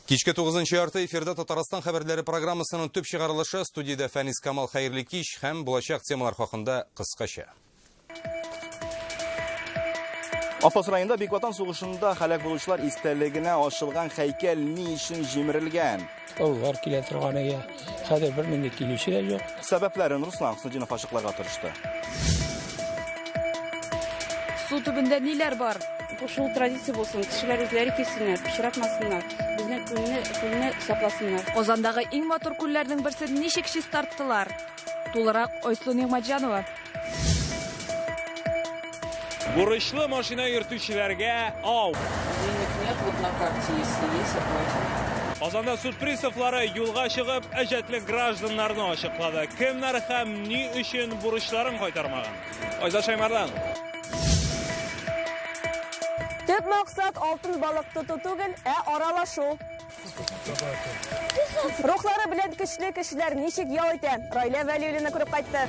Кичке 9-нчы ярты эфирда Татарстан хәбәрләре программасының төп чыгарылышы студияда Фәнис Камал хәерле кич һәм булачак темалар хакында кыскача. Апас районында Бик Ватан сугышында һәлак булучылар истәлегенә ачылган һәйкәл ни өчен җимерелгән? Олар килә торганга хәзер бер минут килүчеләр юк. Сәбәпләрен Руслан Хусаинов ачыкларга тырышты. Су төбендә ниләр бар? Шул традиция булсын, кешеләр үзләре кисеннәр, пычратмасыннар, безне күлне сакласыннар. Казандагы иң матур күлләрнең берсен ничек чист тарттылар? Тулырак Айсу Нигъмәтҗанова. Бурычлы машина йөртүчеләргә ау. Казанда суд приставлары юлга чыгып, әҗәтле гражданнарны ачыклады. Кемнәр һәм ни өчен бурычларын кайтармаган? Айза Шаймардан. Төп максат алтын балык тоту түгел, аралашу. Рухлары белән көчле кешеләр ничек ял итә? Раилә Вәлиуллина күреп кайтты.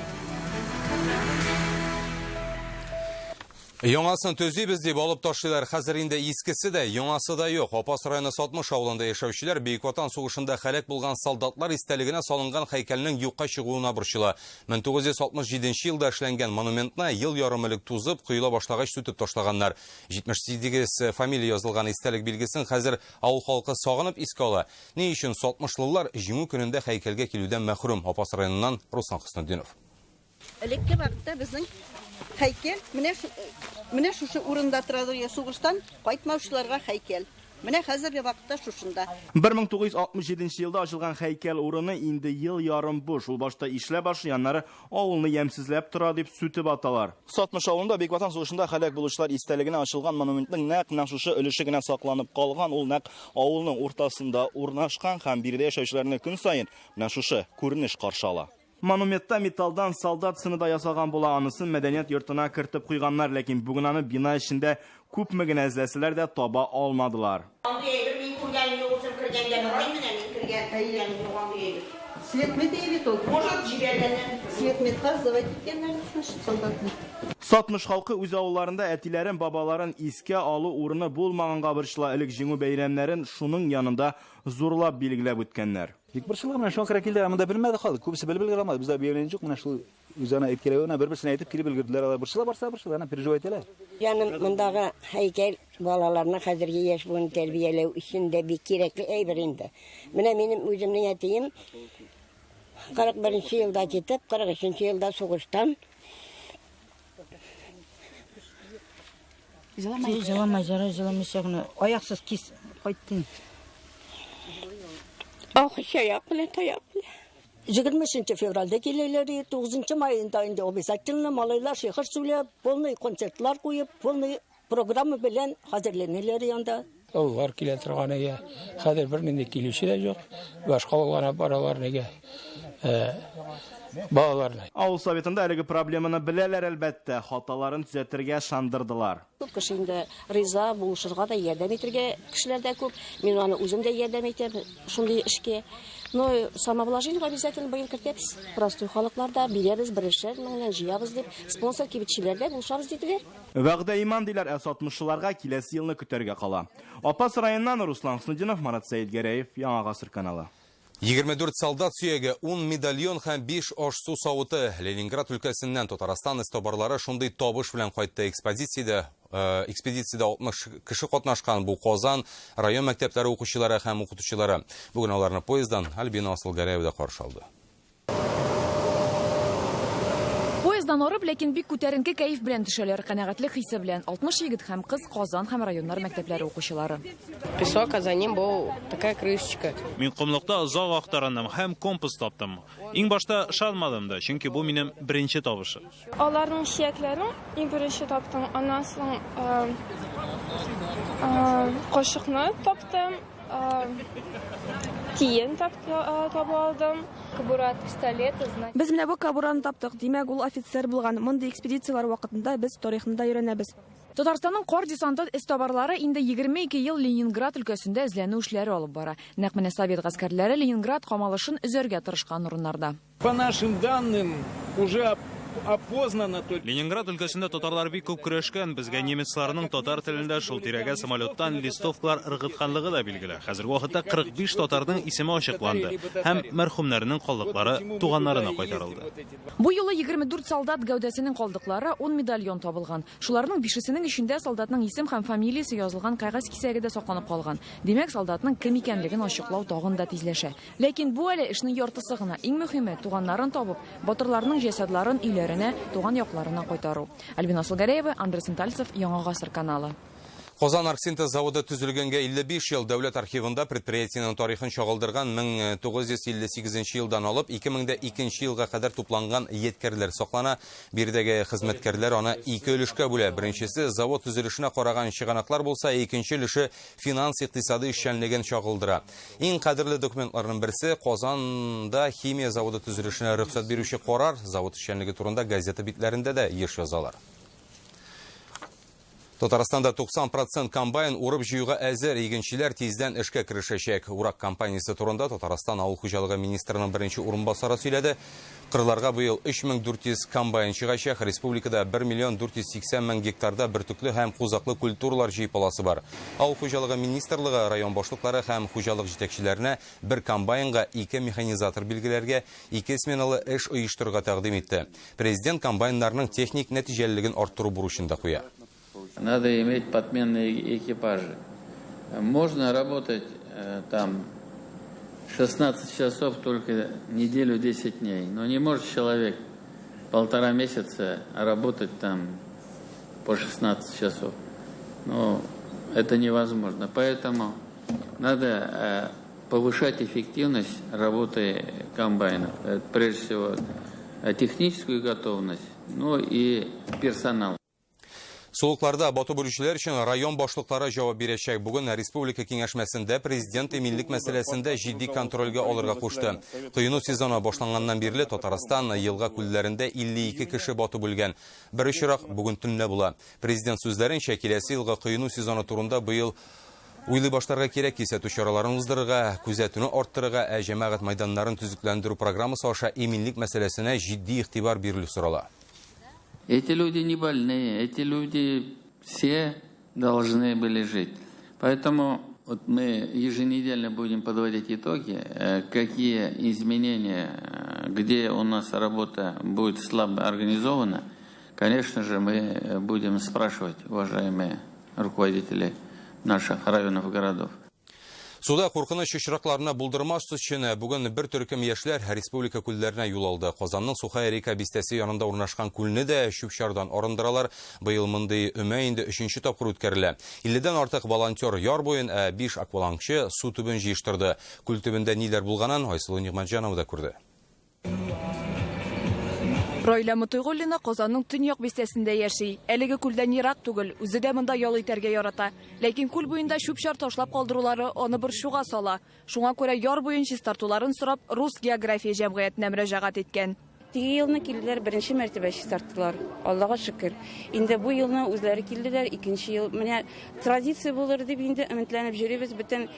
Яңасын төзибез дип алып ташлыйлар. Хәзер инде искесе дә, яңасы да юк. Апас районы 60 авылында яшәүчеләр Бөек Ватан сугышында һәлак булган солдатлар истәлегенә салынган һәйкәлнең юкка чыгуына борчыла. 1967 елда эшләнгән монументны ел ярым элек тузып, коела башлагач сүтеп ташлаганнар. 78 фамилия язылган истәлек билгесен хәзер авыл халкы сагынып искә ала. Ни өчен 60лылар җиңү көнендә һәйкәлгә килүдән мәхрүм? Апас районыннан Руслан Хөснетдинов. Элекке вакытта безнең һәйкәл менә шушы урында торады, сугыштан кайтмаучыларга һәйкәл. Менә хәзерге вакытта шушында. 1967 елда ачылган һәйкәл урыны инде ел ярым буш. Ул башта ишлә башлаяннары авылны ямсезләп тора дип сүтеп аталар. 60 авылында Бик Ватан сугышында һәлак булучылар истәлегенә ачылган монументның нәкъ шушы өлеше генә сакланып калган. Ул нәкъ авылның уртасында урнашкан һәм биредә яшәүчеләрне көн саен менә шушы күренеш каршы ала. Монументта металлдан солдат сынында ясаган була, анысын мәдәният йортына кертеп куйганнар, ләкин бүген аны бина эчендә күпме генә эзләсәләр дә таба алмадылар. Сатмыш халкы үз авылларында әтиләрен, бабаларын искә алу урыны булмаганга борчыла. Элек җиңү бәйрәмнәрен шуның янында зурлап билгеләп үткәннәр. Бик борчылган менә шуңа килде, анда белмәде халык. Күбесе белеп алмады. Бездә бәйрәм юк, менә шул үзенә әйткәләвенә бер-берсенә әйтеп кире белгерделәр. Алар борчыла барса, аны переживать итәләр. Яным мондагы һәйкәл балаларны хәзерге яшь буын тәрбияләү өчен дә бик кирәкле әйбер инде. Менә минем үземнең әтием 41 елда китеп, 43 елда сугыштан Җыламай, аяксыз кис кайттың. Аяк белән, таяк белән. 20 февральдә киләләр, 9 майында инде обязательно малайлар шәһәр сүләп, полный концертлар куеп, полный программа белән хәзерләнәләр янда. Олар килә торганга хәзер бер минут килүчеләр юк. Башка авылларга баралар нигә? Балаларны. Авыл советында әлеге проблеманы беләләр әлбәттә, хаталарын төзәтергә шандырдылар. Күп кеше инде риза булышырга да ярдәм итәргә кешеләр дә күп. Мин аны үзем дә ярдәм итәм шундый эшкә. Но самовложение обязательно быел кертәбез. Простой халыкларда бирәбез, берешер меңнән җыябыз дип, спонсор кибетчеләрдә булышабыз диделәр. Вәгъдә иман диләр, 60лыларга киләсе елны көтәргә кала. Апас районыннан Руслан Хөснетдинов, Марат Сәетгәрәев, Яңа Гасыр каналы. 24 солдат сөяге, 10 медальон һәм 5 аш су савыты. Ленинград өлкәсеннән Татарстан эстабарлары шундый табыш белән кайтты. Экспедициядә 60 кеше катнашкан. Бу Казан район мәктәпләре укучылары һәм укытучылары. Бүген аларны поезддан Альбина Асылгәрәева каршы алды. Поезддан арып, ләкин бик күтәренке кәеф белән төшәләр. Канәгатьлек хисе белән 60 егет һәм кыз Казан һәм районнар мәктәпләре укучылары. Песок, а за ним был такая крышечка. Мин комлыкта озак актаранным һәм компас таптым. Иң башта шалмадым да, чөнки бу минем беренче табышы. Аларның шиякләрен иң беренче таптым. Анасын кошыкны таптым. Тиен таба алдым. Кабурат, пистолет, знак. Без менә бу кабураны таптык. Димәк, ул офицер булган. Мондый экспедициялар вакытында без тарихында өйрәнәбез. Татарстанның кар десанты эстабарлары инде 22 ел Ленинград өлкәсендә эзләнү эшләре алып бара. Нәкъ менә Совет гаскәрләре Ленинград камалышын өзәргә тырышкан урыннарда. По нашим данным, уже опознано. Ленинград өлкәсендә татарлар бик күп көрәшкән, безгә немецларның татар телендә шул тирәгә самолеттан листовкалар ыргытканлыгы да билгеле. Хәзерге вакытта 45 татарның исеме ачыкланды һәм мәрхүмнәрнең калдыклары туганнарына кайтарылды. Бу юлы 24 солдат гәүдәсенең калдыклары 10 медальон табылган. Шуларның 5-сенең эчендә солдатның исем һәм фамилиясе язылган кагаз кисәге дә сакланып калган. Димәк, солдатның кем икәнлеген ачыклау тагын да тизләшә. Ләкин бу әле эшнең яртысы гына. Иң мөһиме, туганнарын табып, батырларның җасадларын өйләренә, туган якларына кайтару. Альбина Сылгареева, Андрей Сентальцев, Яңа гасыр каналы. Казан Арксинтез заводы төзелгәнгә 55 ел дәүләт архивында предприятиянең тарихын чагылдырган 1958 елдан алып 2002 елга кадәр тупланган yetkәрләр саклана. Биредәге хезмәткәрләр аны ике өлешкә бүлә. Беренчесе завод төзелешенә караган чыганаклар булса, икенче өлеше финанс-икътисади эшчәнлеген чагылдыра. Иң кадерле документларның берсе Казанда химия заводы төзелешенә рөхсәт бирүче карар завод эшчәнлеге турында газета битләрендә дә еш язалар. Татарстанда 90% комбайн урып җыюга әзер, игенчеләр тиздән эшкә керешәчәк. Урак компаниясе турында Татарстан авыл хуҗалыгы министрының беренче урынбасары сөйләде. Кырларга быел 3400 комбайн чыгачак. Республикада 1 480 000 гектарда бертөкле һәм кузаклы культуралар җыеп аласы бар. Авыл хуҗалыгы министрлыгы район башлыклары һәм хуҗалык җитәкчеләренә бер комбайнга 2 механизатор билгеләргә 2 сменалы эш оештырырга тәкъдим итте. Президент комбайннарның техник нәтиҗәлелеген арттыру бурычын да куя. Надо иметь подменные экипажи. Можно работать там 16 часов только неделю 10 дней. Но не может человек 1,5 месяца работать там по 16 часов. Ну, это невозможно. Поэтому надо повышать эффективность работы комбайнов. Прежде всего, техническую готовность, ну и персонал. Сулыкларда бату бүлүчеләр өчен район башлыклары җавап бирәчәк. Бүген республика киңәшмәсендә президент иминлек мәсьәләсендә җитди контрольгә алырга кушты. Коену сезоны башланганнан бирле Татарстан елга күлләрендә 52 кеше бату бүлгән. Бер очрак бүген төнлә була. Президент сүзләренчә, киләсе елга коену сезоны турында быел уйлый башларга кирәк, кисәтү чараларын уздырырга, күзәтүне арттырырга, җәмәгать майданнарын төзекләндерү программасы аша иминлек мәсьәләсенә җитди игътибар бирелү сорала. Эти люди не больные, эти люди все должны были жить. Поэтому вот мы еженедельно будем подводить итоги, какие изменения, где у нас работа будет слабо организована. Конечно же, мы будем спрашивать, уважаемые руководители наших районов и городов. Суда куркыныч очракларына булдырмаш өчен бүген бер төркем яшьләр республика күлләренә юл алды. Казанның Сухая река бистәсе янында урнашкан күлне дә чүп-чардан арындыралар. Быел мондый өмә инде 3нче тапкыр үткәрелә. 50дән артык волонтер яр буен 5 аквалангчы су төбен җыештырды. Күл төбендә ниләр булганын Айсылу Нигъмәтҗанова да күрде. Райла Мутыйгуллина Казанның төньяк бистәсендә яши. Әлеге күлдән ерак түгел, үзе дә монда ял итәргә ярата. Ләкин күл буенда чүп-чар ташлап калдырулары аны борчуга сала. Шуңа күрә яр буен чистартуларын сорап Рус география җәмгыятенә мөрәҗәгать иткән. Теге елны килделәр, беренче мәртәбә чистарттылар. Аллага шөкер. Инде бу елны үзләре килделәр, икенче ел. Менә традиция булыр дип инде өметләнеп йөрибез. Бөтен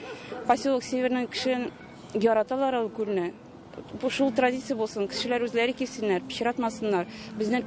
поселок Северный кешен яраталар ул күлне. Бу шул традиция булсын, кешеләр үзләре килсеннәр, пычратмасыннар, безнең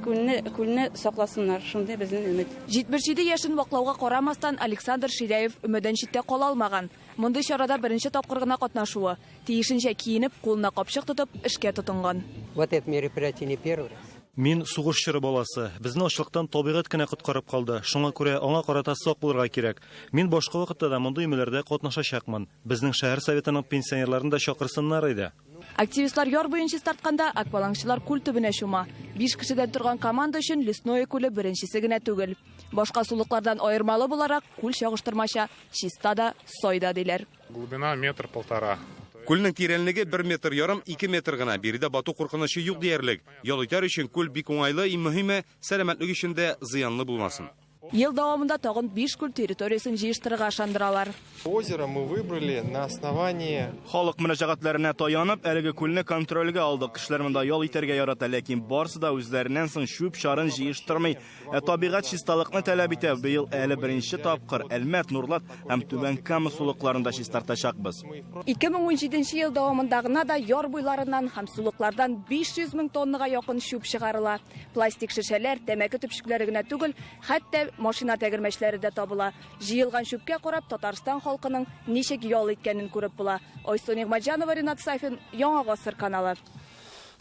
күлне сакласыннар, шундый безнең өмет. 77 яшен ваклауга карамастан Александр Ширяев өмөдән читтә кала алмаган. Мондый чарада беренче тапкыр гына катнашуы, тиешенчә киенеп, кулына капчык тотып, эшкә тотынган. Вот это мероприятие не первый раз. Мин сугышчы баласы. Безне ачлыктан табигать кенә коткарып калды. Шуңа күрә аңа карата сак булырга кирәк. Мин башка вакытта да мондый өмәләрдә катнашачакмын. Безнең шәһәр советының пенсионерларын да чакырсыннар иде. Активистлар яр буен чистартканда аквалангчылар күл төбенә чума. 5 кешедән торган команда өчен Лесное күле беренчесе генә түгел. Башка сулыклардан аермалы буларак күл чагыштырмача чиста да, сойда диләр. Глубина 1,5 метра. Күлнең тирәнлеге 1,5 метр, 2 метр гына. Биредә бату куркынычы юк диярлек. Ял итәр өчен күл бик уңайлы, иң мөһиме сәламәтлек өчен дә зыянлы булмасын. Ел дәвамында тагын 5 күл территориясын җыештырырга ышандыралар. Озеро мы выбрали на основании... Халык мөрәҗәгатьләренә таянып, әлеге күлне контрольгә алдык. Кешеләр монда ял итәргә ярата, ләкин барысы да үзләреннән соң шүп шарын җыештырмый. Табигать чисталыкны таләп итә. Быел әле беренче тапкыр Әлмәт, Нурлат һәм Түбән Кама сулыкларында чистартачакбыз. 2017 ел дәвамында гына да яр буйларыннан һәм сулыклардан 500 мең тоннага якын шүп чыгарыла. Пластик шешәләр, тәмәке төпчекләре генә түгел, хәтта машина тәгәрмәчләре дә табыла. Җыелган шүпкә карап Татарстан халкының ничек ял иткәнен күреп була. Айсу Нигъмәтҗанова, Ринат Сафин, Яңа Гасыр каналы.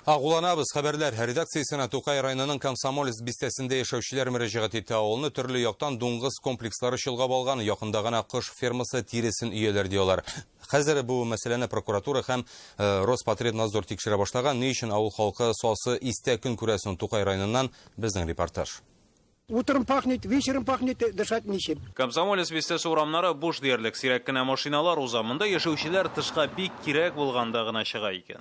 Агуланабыз хәбәрләр редакциясенә Тукай районының Комсомолец бистәсендә яшәүчеләр мөрәҗәгать итә. Авылны төрле яктан дуңгыз комплекслары чолгап алган, якында гына кош фермасы тиресен өяләр диyorlar. Хәзер бу мәсьәләне прокуратура һәм Роспотребнадзор тикшерә башлаган. Ни өчен авыл халкы сасы истә көн күрәсен Тукай районыннан безнең репортаж. Утром пахнет, вечером пахнет, дышать нечем. Комсомолец бистәсе урамнары буш диярлек сирәк кенә машиналар уза. Монда яшәүчеләр тышка бик кирәк булганда гына чыга икән.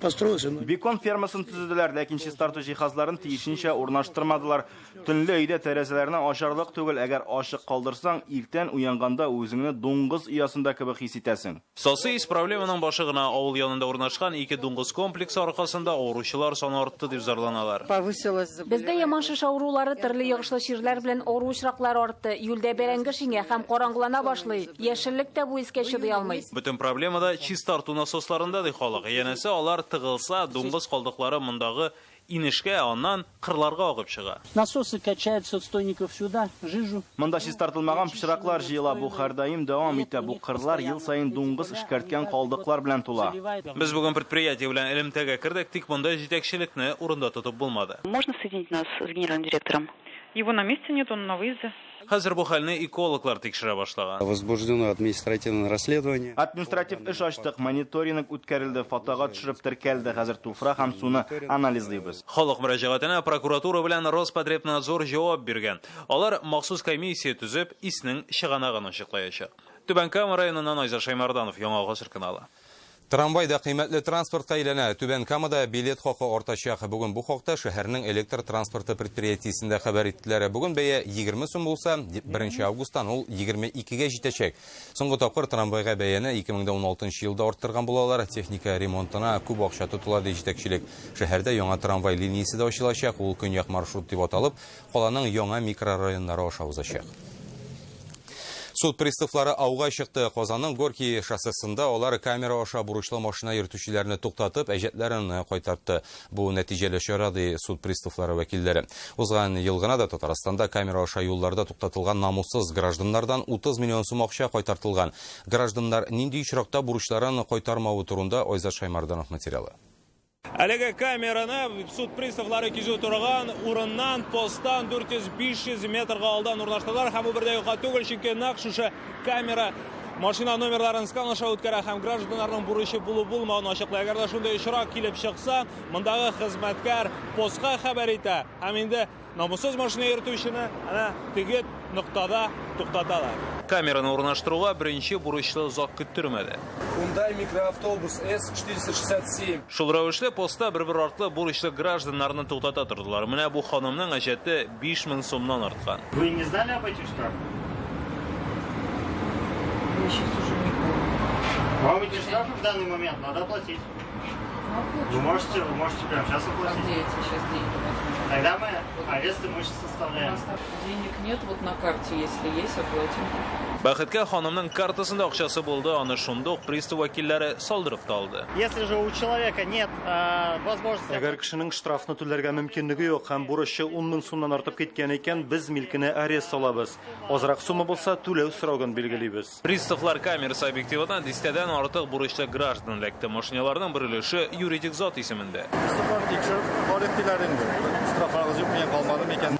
Бекон фермасын төзеделәр, ләкин чистарту җиһазларын тиешенчә урнаштырмадылар. Төнле өйдә тәрәзәләрне ачарлык түгел, әгәр ачык калдырсаң, иртән уянганда үзеңне дуңгыз оясында кебек хис итәсең. Сасы ис проблеманың башы гына авыл янында урнашкан 2 дуңгыз комплексы аркасында авыручылар саны артты дип зарланалар. Бездә яман шиш авырулары төрле йогышлы чирләр белән авыру очраклары артты. Юлдә бәрәңге шиңә һәм караңгылана башлый. Яшеллек тә бу искә чыдый алмый. Бөтен проблема да чистарту насосларында ди халык. Янәсе алар тыгылса, дуңгыз калдыклары мондагы инешкә, аннан кырларга агып чыга. Насосы качают с отстойников сюда, жижу. Монда чистартылмаган пычраклар җыела, бу һәрдаим дәвам итә. Бу кырлар ел сайын дуңгыз эшкәрткән калдыклар белән тула. Без бүген предприятие белән элемтәгә кирдек, тик монда җитәкчелекне урында тотып булмады. Можно соединить нас с генеральным директором? Его на месте нет, он на выезде. Хәзер бу хәлне экологлар тикшерә башлаган. Возбуждено административное расследование. Административ эш ачтык, мониторинг үткәрелде, фотога төшереп теркәлде. Хәзер туфрак һәм суны анализлыйбыз. Халык мөрәҗәгатенә прокуратура белән Роспотребнадзор җавап биргән. Алар махсус комиссия төзеп, иснең чыганагын ачыклаячак. Түбән Кама районыннан Айза Шаймарданов, Яңа Гасыр каналы. Трамвайда кыйммәтле транспортка әйләнә. Түбән Камада билет хакы артачак. Бүген бу хакта шәһәрнең электр транспорты предприятиесендә хәбәр иттеләр. Бүген бәя 20 сум булса, 1 августтан ул 22-гә җитәчәк. Соңгы тапкыр трамвайга бәяне 2016 елда арттырган булалар. Техника ремонтына күп акча тотыла ди җитәкчелек. Шәһәрдә яңа трамвай линиясе дә ачылачак. Ул көньяк маршрут дип аталып, каланың яңа микрорайоннары аша узачак. Суд приставлары ауга чыкты. Казанның Горький шоссесында алар камера аша бурычлы машина йөртүчеләрне туктатып, әҗәтләрен кайтартты. Бу нәтиҗәле чара ди суд приставлары вәкилләре. Узган ел гына да Татарстанда камера аша юлларда туктатылган намуссыз гражданнардан 30 миллион сум акча кайтартылган. Гражданнар нинди очракта бурычларын кайтармавы турында Айза Шаймарданов материалы. Әлеге камераны суд приставлары кизү торган урыннан постан 400-500 метрга алдан урнаштылар һәм бу бердә юкка түгел, чөнки нәкъ шушы камера машина номерларын сканлаша үткәрә һәм гражданнарның бурычы булу-булмавын ачыклый. Әгәр дә шундый очрак килеп чыкса, мондагы хезмәткәр постка хәбәр итә һәм инде намуссыз машина йөртүчене ана теге ноктада туктаталар. Камераны урнаштыруга беренче бурычлы озак көттермәде. Hyundai микроавтобус S467. Шул рәвешле постта бер артлы бурычлы гражданнарны туктата тордылар. Менә бу ханымның әҗәте 5000 сумнан арткан. Вы не знали об этих штрафах? Вам эти штрафы в данный момент надо оплатить. Вы можете прямо сейчас оплатить. Тогда мы аресты мы составляем. Денег нет, вот на карте, если есть, оплатим. Бәхеткә ханымның картасында акчасы булды, аны шундук пристав вәкилләре салдырып та алды. Если же у человека нет возможности... Әгәр кешенең штрафны түләргә мөмкинлеге юк һәм бурычы 10 мең сумнан артып киткән икән, без милкенә арест салабыз. Азрак сума булса, түләү сорауын билгелибез. Приставлар камерасы объективына 10-дән артык бурычлы граждан ләкте. Машиналарның бер өлеше юридик зат исемендә.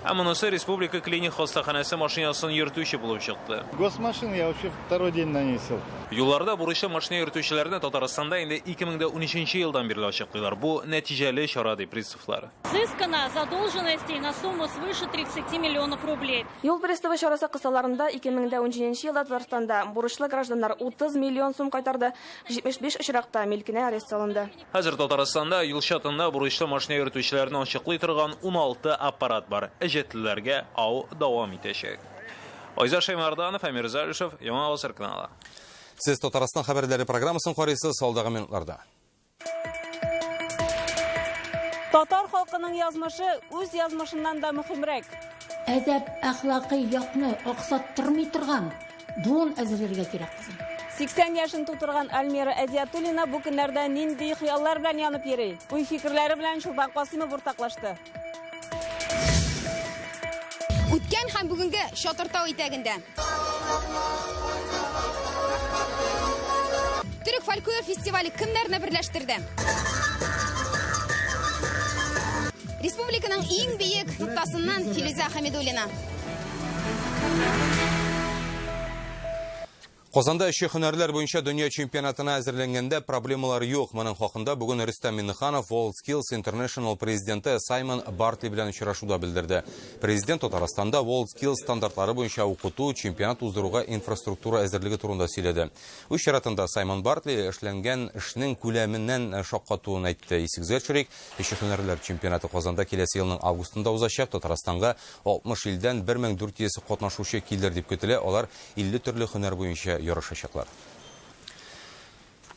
Ә монысы республика клиник хастаханәсе машинасын йөртүче булып чыкты. Госмашина я вообще второй день на ней сел. Юлларда бурычлы машина йөртүчеләрне Татарстанда инде 2013 елдан бирле ачыклыйлар. Бу нәтиҗәле чара ди приставлар. Сыскана задолженностей на сумму свыше 30 миллионов рублей. Юл приставы чарасы кысаларында 2013 елда Татарстанда бурычлы гражданнар 30 миллион сум кайтарды, 75 очракта милкенә арест салынды. Хәзер Татарстанда юл чатында бурычлы машина йөртүчеләрне ачыклый торган 16 аппарат бар. Әҗәтлеләргә ау дәвам итәчәк. Айза Шаймарданов, Амир Залишев, Яңа Гасыр каналы. Сез Татарстан хәбәрләре программасын карыйсыз алдағы минутларда. Татар халкының язмышы үз язмышыннан да мөһимрәк. Әдәп әхлакый якны аксаттырмый торган дуын әзерләргә кирәк кызым. 80 яшын тутырган Альмира Әдиятуллина бу көннәрдә нинди хыяллар белән янып йөри? Уй фикерләре белән Чулпан Касыймов уртаклашты. Үткән һәм бүгенге Шатыртау итәгендә Төрек фольклор фестивале кемнәрне берләштерде? Республиканың иң биек ноктасыннан Филиза Хамидуллина. Казанда эшче һөнәрләр буенча дөнья чемпионатына әзерләнгәндә проблемалар юк. Моның хакында бүгін Рөстәм Миннеханов WorldSkills International президенты Саймон Бартли белән очрашуда белдерде. Президент Татарстанда WorldSkills стандартлары буенча укыту, чемпионат уздыруга инфраструктура әзерлеге турында сөйләде. Үз чиратында Саймон Бартли эшләнгән эшнең күләменнән шаккатуын әйтте. Исегезгә төшерик, эшче һөнәрләр чемпионаты Казанда киләсе елның августында узачак. Татарстанга 60 илдән 1400 катнашучы килер дип көтелә. Алар 50 төрле һөнәр буенча ярышачаклар.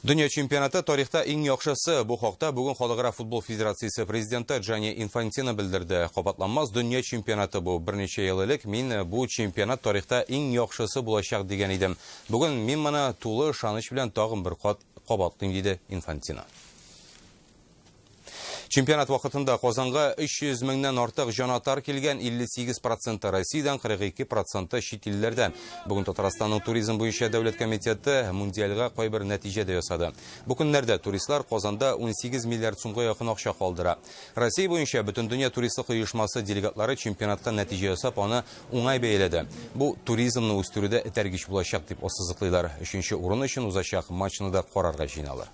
Дөнья чемпионаты тарихта иң яхшысы. Бу хакта бүген Халыкара футбол федерациясе президенты Джани Инфантино белдерде. Кабатланмас дөнья чемпионаты бу. Берничә ел элек мин бу чемпионат тарихта иң яхшысы булачак дигән идем. Бүген мин моны тулы ышаныч белән тагын бер кат кабатлыйм, диде Инфантино. Чемпионат вакытында Казанга 300 меңнән артык җанатар килгән, 58% Россиядән, 42% чит илләрдән. Бүген Татарстанның туризм буенча дәүләт комитеты мундиалга кайбер нәтиҗә дә ясады. Бу көннәрдә туристлар Казанда 18 миллиард сумга якын акча калдыра. Россия буенча бөтен дөнья туристлык оешмасы делегатлары чемпионатка нәтиҗә ясап, аны уңай бәяләде. Бу туризмны үстерүдә этәргеч булачак дип ассызыклыйлар. 3нче урын өчен узачак матчны да карарга җыйналар.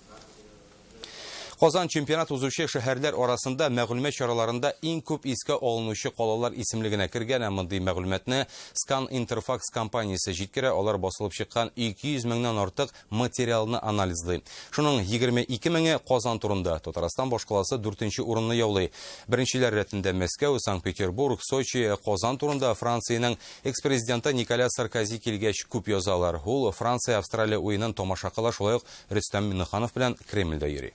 Казан чемпионат узучы шәһәрләр арасында мәгълүмат чараларында иң күп искә алынучы калалар исемлегенә кергән. Мондый мәгълүматны Scan Interfax компаниясе җиткерә. Алар басылып чыккан 200 меңнән артык материалны анализлый. Шуның 22 меңе Казан турында. Татарстан башкаласы 4нче урынны яулый. Беренчеләр рәтендә Мәскәү, Санкт-Петербург, Сочи, Казан турында Франциянең экс-президенты Николя Саркози килгәч күп язалар. Ул Франция-Австралия уенын тамаша кыла, шулай ук Рөстәм Миннеханов белән Кремльдә йөри.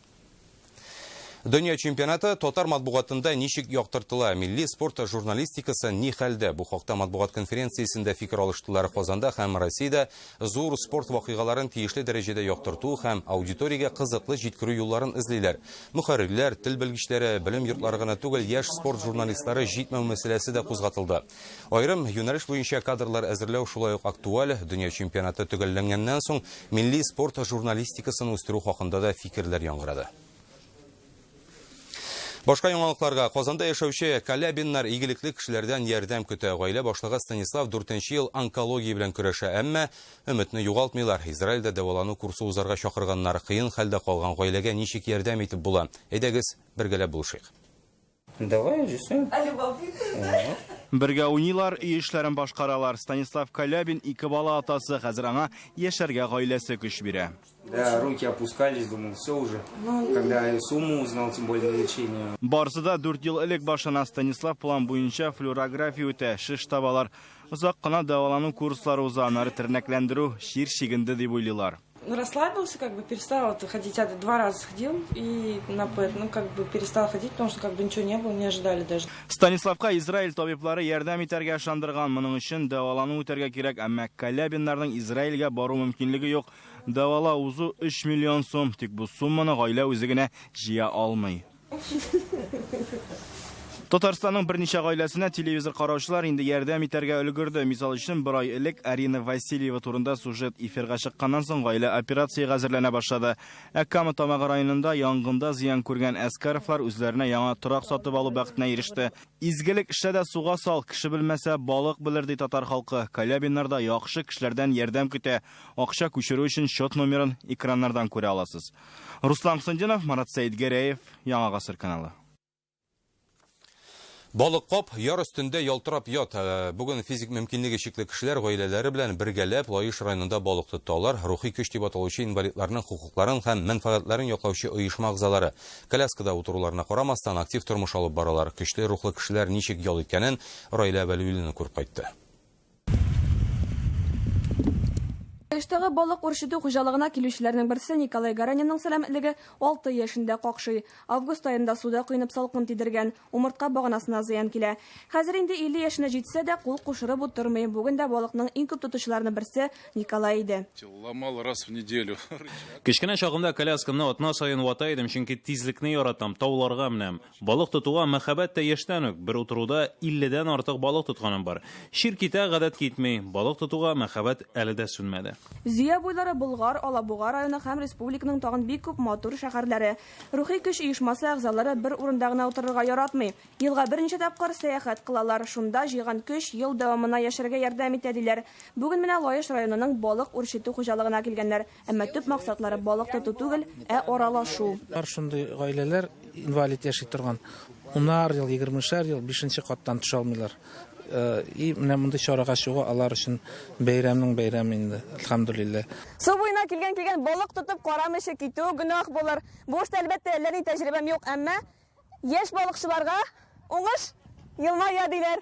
Дөнья чемпионаты татар матбугатында ничек яктыртыла? Милли спорт журналистикасы ни хәлдә? Бу хакта матбугат конференциясендә фикер алыштылар. Казанда һәм Россиядә зур спорт вакыйгаларын тиешле дәрәҗәдә яктырту һәм аудиториягә кызыклы җиткерү юлларын эзлиләр. Мөхәррирләр, тел белгечләре, белем йортлары гына түгел, яшь спорт журналистлары җитмәү мәсьәләсе дә кузгатылды. Айрым юнәлеш буенча кадрлар әзерләү шулай ук актуаль. Дөнья чемпионаты төгәлләнгәннән соң милли спорт журналистикасын үстерү хакында да фикерләр яңгырады. Башка яңалыкларга Казанда яшәүче Калябиннар игелекле кешеләрдән ярдәм көтә. Гаилә башлыгы Станислав 4нче ел онкология белән көрәшә, әмма өметне югалтмыйлар. Израильдә дәвалану курсы узарга чакырганнар. Кыен хәлдә калган гаиләгә ничек ярдәм итеп була? Әйдәгез, бергәләп булышыйк. Давай, жесем. Бергә уйныйлар, үй эшләрен башкаралар. Станислав Калябин 2 бала атасы, хәзер аңа яшәргә гаиләсе көч бирә. Да, руки опускались, думал, все уже. Когда сумму узнал, тем более на лечение. Барысы да 4 ел элек башына Станислав план буенча флюорография үтә, шиш табалар. Узак кына дәвалану курслары уза, аннары тернәкләндерү шир шигенде дип уйлыйлар. Расслабился, перестал ходить. Я 2 раза ходил и на ПЭТ, перестал ходить, потому что ничего не было, не ожидали даже. Станиславка Израиль табиблары ярдәм итәргә ышандырган. Моның өчен дәвалану үтәргә кирәк, әмма Калябиннарның Израильгә бару мөмкинлеге юк. Дәвала узу 3 миллион сум, тик бу сумманы гаилә үзе генә җыя алмый. Татарстанның берничә гаиләсенә телевизор караучылар инде ярдәм итәргә өлгерде. Мисал өчен, 1 ай элек Арина Васильева турында сюжет эфирга чыкканнан соң гаилә операциягә әзерләнә башлады. Әккама Тамагы районында янгында зыян күргән Әскәровлар үзләренә яңа торак сатып алу бәхетенә иреште. Изгелек эштә суга сал, кеше белмәсә балык белер ди татар халкы. Калябиннарда яхшы кешеләрдән ярдәм көтә. Акча күчерү өчен счет номерын экраннардан күрә аласыз. Руслан Хсындинов, Марат Сәйдгәрәев, Яңа Гасыр каналы. Балык кап яр өстендә ялтырап ят. Бүген физик мөмкинлеге чикле кешеләр гаиләләре белән бергәләп Лаеш районында балык тоталар. Рухи көч дип аталучы инвалидларның хукукларын һәм мәнфәгатьләрен яклаучы оешма әгъзалары коляскада утыруларына карамастан актив тормыш алып баралар. Көчле рухлы кешеләр ничек ял иткәнен Раилә Вәлиуллина күреп кайтты. Лаештагы балык үрчетү хуҗалыгына килүчеләрнең берсе Николай Гаранинның сәламәтлеге 6 яшендә какшый. Август айында суда куенып салкын тидергән, умыртка баганасына зыян килә. Хәзер инде 50 яшенә җитсә дә кул кушырып утырмый. Бүген дә балыкның иң күп тотучыларының берсе Николай иде. Ломал раз в неделю. Кечкенә чагымда коляскамны атна саен вата идем, чөнки тизлекне яратам, тауларга менәм. Балык тотуга мәхәббәт тә яшьтән үк. Бер утыруда 50дән артык балык тотканым бар. Шир китә, гадәт китми. Балык тотуга мәхәббәт әле дә сүнмәде. Зөя буйлары Болгар, Алабуга районы һәм республиканың тагын бик күп матур шәһәрләре. Рухи көч оешмасы әгъзалары бер урында гына утырырга яратмый. Елга берничә тапкыр сәяхәт кылалар. Шунда җыйган көч ел дәвамына яшәргә ярдәм итә диләр. Бүген менә Лаеш районының балык үрчетү хуҗалыгына килгәннәр. Әмма төп максатлары балык тоту түгел, ә аралашу. Шундый гаиләләр инвалид яши торган. 10 ел, 20 ел 5нче каттан төшә алмыйлар. И менә монда чарага чыгу алар өчен бәйрәмнең бәйрәме инде, әлхәмдүлилләh. Су буена килгән балык тотып карамыйча китү гөнаһ булыр. Бу эштә әлбәттә әлләни тәҗрибәм юк, әмма яшь балыкчыларга уңыш елмая диләр.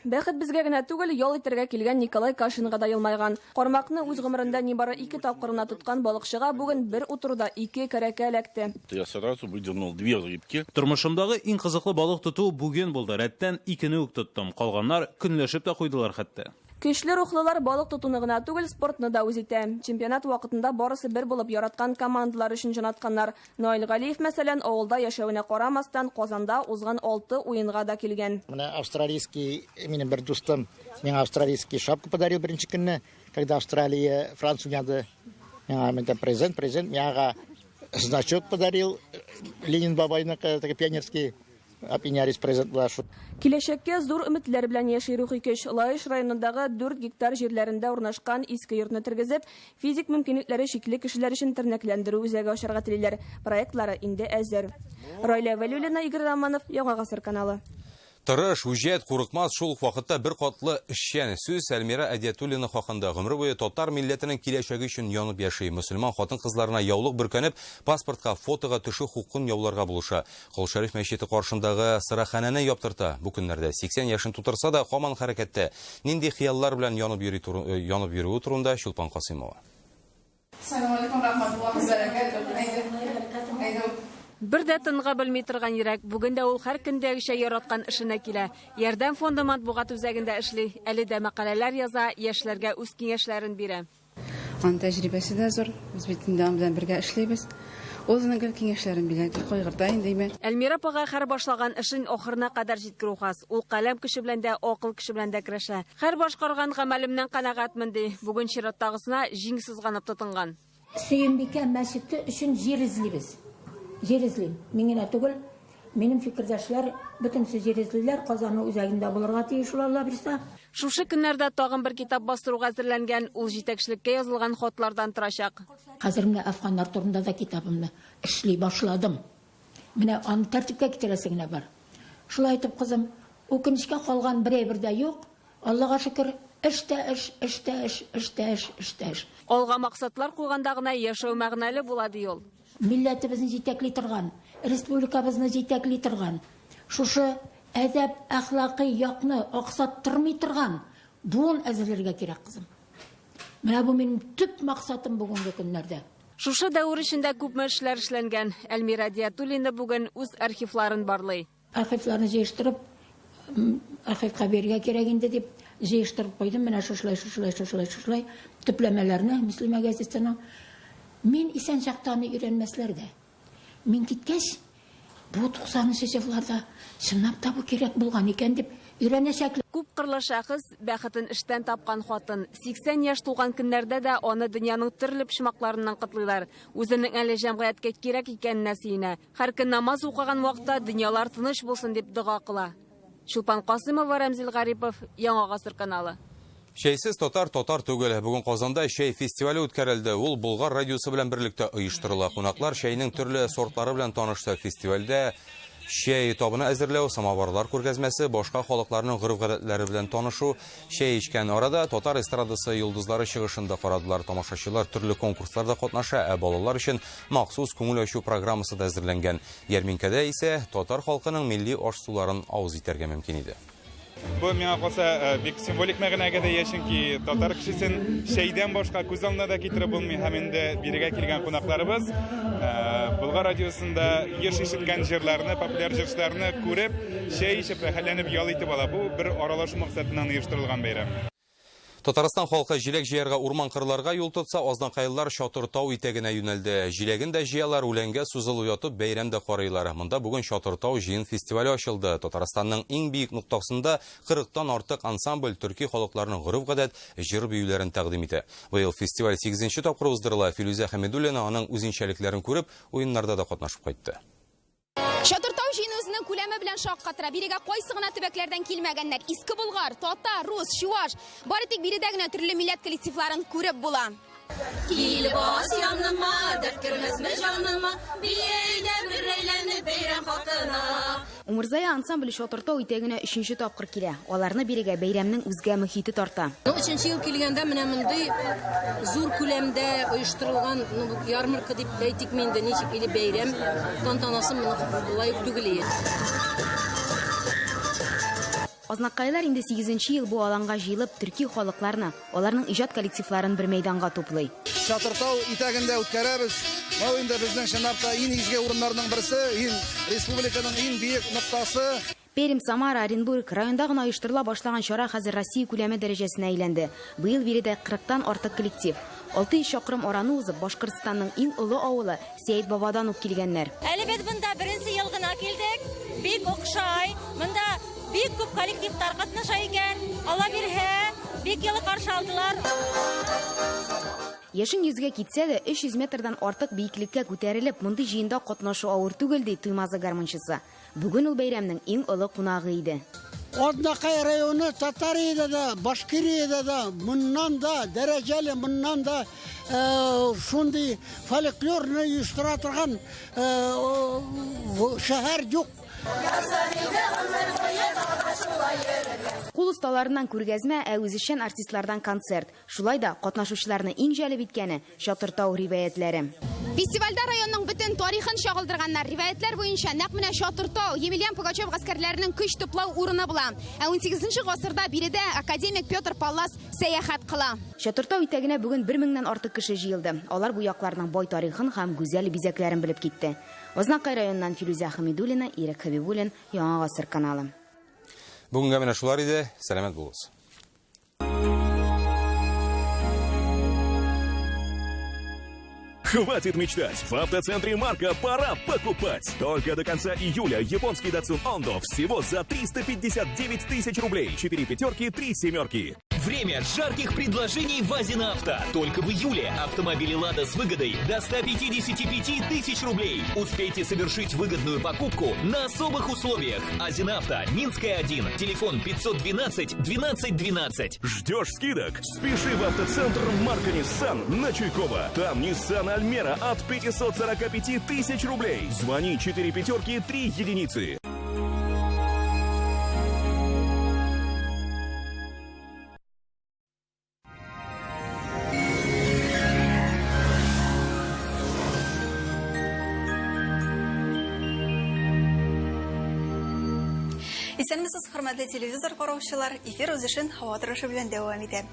Бәхет безгә генә түгел, ял итәргә килгән Николай Кашинга да елмайган. Кармакны үз гомерендә нибары 2 тапкырына тоткан балыкчыга бүген бер утыруда 2 кәрәкә эләкте. Я сразу выдернул 2 рыбки. Тормышымдагы иң кызыклы балык тоту бүген булды. Рәттән 2-не үк тоттым. Калганнар көнләшеп тә куйдылар хәтта. Көчле рухлылар балык тотуны гына түгел, спортны да үз итә. Чемпионат вакытында барысы бер булып яраткан командалар өчен җынатканнар. Наил Галиев мәсәлән, авылда яшәвенә карамастан Казанда узган 6 уенга да килгән. Менә австралийский, минем бер дустым, миңа австралийский шапка подарил беренче көнне, когда Австралия Францию уйнады. Миңа презент, миңа значок подарил Ленин бабайныкы, такой пионерский. Апинярис презент була. Киләчәккә зур өметләр белән яши рухи көч. Лаеш районындагы 4 гектар җирләрендә урнашкан иске йортны тергезеп, физик мөмкинлекләре шикле кешеләр өчен тернәкләндерү үзәге ачарга телиләр. Проектлары инде әзер. Раилә Вәлиуллина, Игорь Романов, Яңа гасыр каналы. Тырыш, үҗәт, курыкмас шул ук вакытта бер катлы эшчән сүз Әлмира Әдиятуллина хакында гомер буе татар милләтенең киләчәге өчен янып яши. Мөселман хатын-кызларына яулык бөркәнеп, паспортка, фотога төшү хукукын яуларга булыша. Кол Шәриф мәчете каршындагы сыраханәне яптырта. Бу көннәрдә 80 яшын тутырса да һаман хәрәкәттә. Нинди хыяллар белән янып йөрү турында Чулпан Касыймова. Ассаламу алейкум, рахматуллаһи Бер дә тынга белми торган йөрәк. Бүген дә ул һәр көндәгечә яраткан эшенә килә. Ярдәм фонды матбугат үзәгендә эшли. Әле дә мәкаләләр яза, яшьләргә үз киңәшләрен бирә. Ан тәҗрибәсе дә зур. Без бит инде белән бергә эшлибез. Узының киңәшләрен бирә, кайгырта инде име. Әлмира апага һәр башлаган эшен ахырына кадәр җиткерү хас. Ул каләм кеше белән дә, акыл кеше белән дә көрәшә. Һәр башкарган гамәлемнән канәгатьмен ди. Бүген чираттагысына җиңсез ганып тотынган. Сөембикә мәчете өчен җир эзлибез. Җир эзлим. Миңа түгел, минем фикердәшләр бөтенсе җир эзлиләр, Казанның үзәгендә булырга тиеш улар бирсә. Шушы көннәрдә тагын бер китап бастыруга әзерләнгән, ул җитәкчелеккә язылган хатлардан торачак. Хәзер менә афганнар турында да китабымны эшли башладым. Менә аны тәртипкә китерәсе генә бар. Шулай итеп, кызым, үкенечкә калган берәй дә юк. Аллага шөкер, эш. Алга максатлар куйганда гына яшәү мәгънәле була ди ул. Милләтебезне җитәкли торган, республикабызны җитәкли торган, шушы әдәп, әхлакый якны аксаттырмый торган буын әзерләргә кирәк, кызым. Менә бу минем төп максатым бүгенге көннәрдә. Шушы дәвр эчендә күпме эшләр эшләнгән. Әлмира Әдиятуллина бүген үз архивларын барлый. Архивларны җыештырып, архивка бергә кирәк инде дип җыештырып куйдым. Менә шушлай төпләмәләрне Мөслимә газетасының. Мин исән чактаны өйрәнмәсләр дә. Мин киткәч, бу 90-нчы елларда чынлап та бу кирәк булган икән дип өйрәнәчәкләр. Күп кырлы шәхес, бәхетен эштән тапкан хатын. 80 яшь тулган көннәрдә дә аны дөньяның төрле почмакларыннан кытлыйлар. Үзенең әле җәмгыятькә кирәк икәненә сөенә. Һәр көн намаз укыган вакытта дөньялар тыныч булсын дип дуга кыла. Чулпан Касыймова, Рамзил Гарипов, Яңа гасыр каналы. Шәйсез татар түгел. Бүген Казанда шәй фестивале үткәрелде. Ул Болгар радиосы белән берлектә оештырыла. Кунаклар шәйнең төрле сортлары белән танышты. Фестивальдә шәй табыны әзерләү, самоварлар күргәзмәсе, башка халыкларның гореф-гадәтләре белән танышу, шәй ичкән арада татар эстрадасы йолдызлары чыгышында карадылар. Тамашачылар төрле конкурсларда катнаша, балалар өчен махсус күңел ачу программасы да әзерләнгән. Ярминкәдә исә татар халкының милли аш-суларын авыз итәргә мөмкин иде. Бу миңа калса бик символик мәгънәгә дә яшенки татар кешесен шәйдән башка күз алдына да китереп булмый һәм инде бирегә килгән кунакларыбыз Болгар радиосында еш ишеткән җырларны, популяр җырларны күреп, шәй ичеп хәлләнеп ял итеп ала. Бу бер аралашу максатыннан оештырылган бәйрәм. Татарстан халкы җиләк җыярга урман кырларга юл тотса, азнакайлар Чатыртау итәгенә юнәлде. Җиләген дә җыялар, үләнгә сузылып ятып бәйрәм дә карыйлар. Монда бүген Чатыртау җыен фестивале ачылды. Татарстанның иң биек ноктасында 40тан артык ансамбль төрки халыкларының гореф-гадәт, җыр-биюләрен тәкъдим итә. Быел фестиваль 8нче тапкыр уздырыла. Филүзә Хәмидуллина аның үзенчәлекләрен күреп, уеннарда да катнашып кайтты. Чатыртау җыены үзенең күләме белән шаккатыра. Бирегә кайсы гына төбәкләрдән килмәгәннәр. Иске Болгар, татар, рус, чуаш. Бары тик биредә генә төрле милләт коллективларын күреп була. Килеп бас яныма, дәрт кермәсме җаныма, биедә бер әйләнеп бәйрәм хакына. Умырзая ансамбле Чатыртау итәгенә 3нче тапкыр килә. Аларны бирегә бәйрәмнең үзгә мөхите тарта. 3нче ел килгәндә менә мондый зур күләмдә оештырылган ярмарка дип әйтик инде, ничек или бәйрәм тантанасы булай түгел. Азнакайлар инде 8нче ел бу аланга җыелып төрки халыкларны, аларның иҗат коллективларын бер мәйданга туплый. Чатыртау итәгендә үткәрәбез. Бу инде безнең чынлапта иң изге урыннарның берсе, республиканың иң биек ноктасы. Пермь, Самара, Оренбург районда гына оештырыла башлаган чара хәзер Россия күләме дәрәҗәсенә әйләнде. Быел биредә 40тан артык коллектив. 600 чакрым араны узып, Башкортстанның иң олы авылы Сәйд Бабадан ук килгәннәр. Әле без монда беренче ел гына килдек. Бик охшай. Монда бик күп коллективтар катнаша икән. Алла бирһә, бик йылы каршы алдылар. Яшен йөзгә китсә дә 300 метрдан артык биеклеккә күтәрелеп, мондый җыенда катнашу авыр түгел ди Туймазы гармончысы. Бүген ул бәйрәмнең иң олы кунагы иде. Азнакай районы Татарияда да, Башкирияда да, моннан да дәрәҗәле, моннан да шундый фольклорны оештыра торган шәһәр юк. Кул осталарыннан күргәзмә, үзешчән артистлардан концерт. Шулай да катнашучыларны иң җәлеп иткәне Чатыртау риваятләре. Фестивальдә районның бөтен тарихын чагылдырганнар. Риваятләр буенча нәкъ менә Чатыртау Емельян Пугачев гаскәрләренең көч туплау урыны була. 18нче гасырда биредә академик Петр Паллас сәяхәт кыла. Чатыртау итәгенә бүген 1000-нән артык кеше җыелды. Алар бу якларның бай тарихын һәм гүзәл бизәкләрен белеп китте. Азнакай районыннан Филүзә Хәмидуллина, Ирек Хәбибуллин, Яңа гасыр каналы. Бүгенге менә шулар иде. Сәламәт булыгыз. Хватит мечтать! В автоцентре Марка пора покупать! Только до конца июля японский Datsun Ondo всего за 359 тысяч рублей. 4 пятерки, 3 семерки. Время жарких предложений в Азинавто. Только в июле автомобили «Лада» с выгодой до 155 тысяч рублей. Успейте совершить выгодную покупку на особых условиях. Азинавто, Минская 1, телефон 512 12 12. Ждешь скидок? Спеши в автоцентр Марка Nissan на Чуйкова. Там Nissan Альмера от 545 тысяч рублей. Звони 4 пятерки, 3 единицы. Исәнмесез, хөрмәтле телевизор караучылар, эфир үзешен һава торышы белән дәвам итә.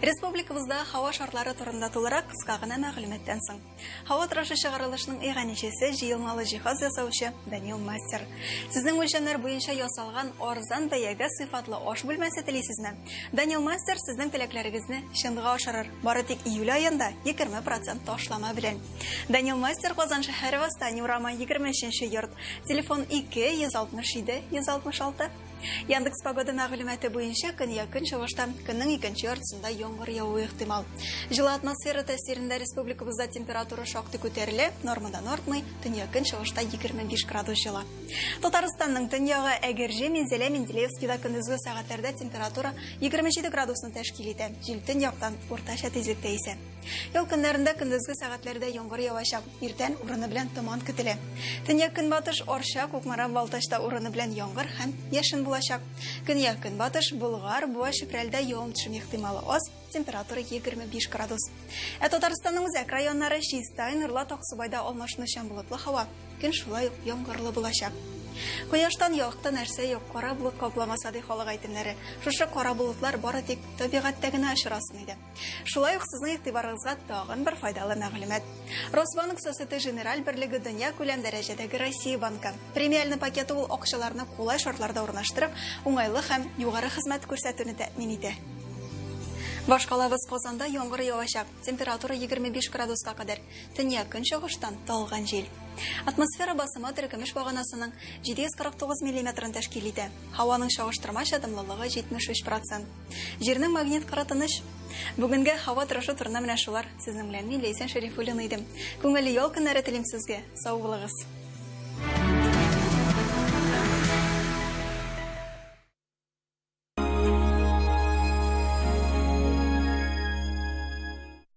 Республикабызда һава шартлары турында тулырак кыска гына мәгълүматтан соң. Һава торышы чыгарылышының иганәчесе җыелмалы җиһаз ясаучы Данил Мастер. Сезнең үлчәмнәр буенча ясалган арзан бәягә сыйфатлы аш бүлмәсе телисезме? Данил Мастер сезнең теләкләрегезне чынга ашырыр. Бары тик июль аенда 20% ташлама белән. Данил Мастер Казан шәһәре Восстание урама 23-нче йорт. Телефон 2 167 166. Яндекс погода мәгълүматы буенча көньяк чыгышта көннең 2нче яртысында яңгыр явуы ихтимал. Җылы атмосфера тәэсирендә республикабызда температура шактый күтәрелә, нормадан артмый, төньяк чыгышта 25 градус җыла. Татарстанның төньягы Әгерҗе, Минзәлә, Менделеевскида көндезге сәгатьләрдә температура 27 градусны тәшкил итә. Җил төньяктан уртача тизлектә исә. Ял көннәрендә көндезге сәгатьләрдә яңгыр явачак, иртән урыны белән томан көтелә. Төньяк көнбатыш Орча, Кукмара, Балтачта урыны белән яңгыр һәм яшен булачак. Көньяк көнбатыш Болгар, Буа, Чүпрәлдә явым-төшем ихтималы аз, температура 25 градус. Татарстанның үзәк районнары Чистай, Нырлат, Аксубайда алмашынучан булыплы һава. Көн шулай ук яңгырлы булачак. Кояштан яқты нәрсә юк, кара булыт капламаса ди халык әйтемнәре. Шушы кара булытлар бары тик табигатьтә генә очрасын иде. Шулай ук сезнең игътибарыгызга тагын бер файдалы мәгълүмат. Росбанк Societe Generale берлеге дөнья күләм дәрәҗәдәге Россия банкы. Премиальный пакеты ул акчаларны кулай шартларда урнаштырып, уңайлы һәм югары хезмәт күрсәтүне тәэмин итә. Башкалабыз Казанда яңгыр явачак. Температура 25 градуска кадәр. Төньяк көнчыгыштан талган җил. Атмосфера басымы төркемеш баганасының 749 мм тәшкил итә. Һаваның чагыштырма чыдамлылыгы 73%. Җирнең магнит кыры тыныч. Бүгенге һава торышы турында менә шулар. Сезнең белән мин Ләйсән Шәрифуллина идем. Күңелле ял көннәре телим сезгә. Сау булыгыз.